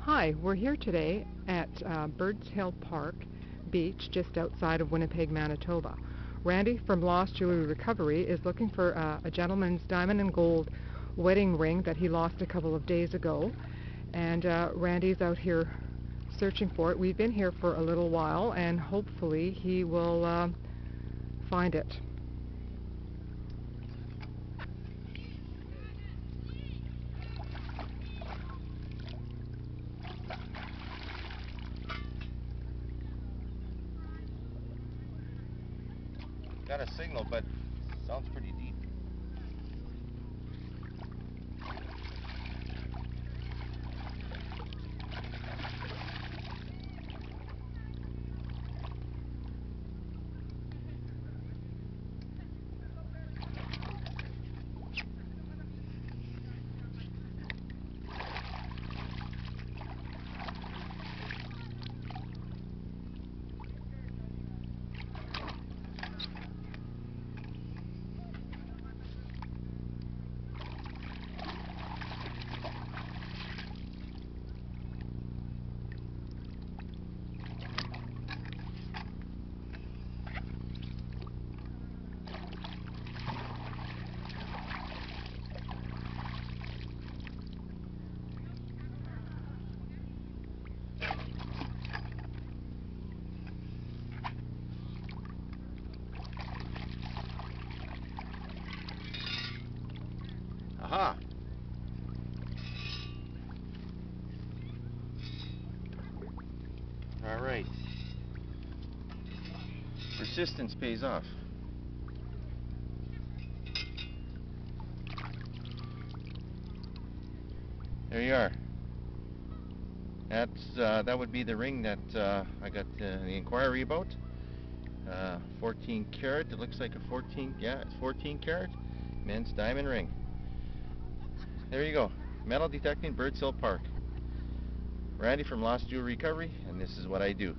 Hi, we're here today at Birds Hill Park Beach just outside of Winnipeg, Manitoba. Randy from Lost Jewelry Recovery is looking for a gentleman's diamond and gold wedding ring that he lost a couple of days ago. And Randy's out here searching for it. We've been here for a little while and hopefully he will find it. Got a signal, but sounds pretty deep. Aha! All right. Persistence pays off. There you are. That would be the ring that I got the inquiry about. 14 karat. It looks like a 14. Yeah, it's 14 karat men's diamond ring. There you go. Metal detecting, Birds Hill Park. Randy from Lost Jewelry Recovery, and this is what I do.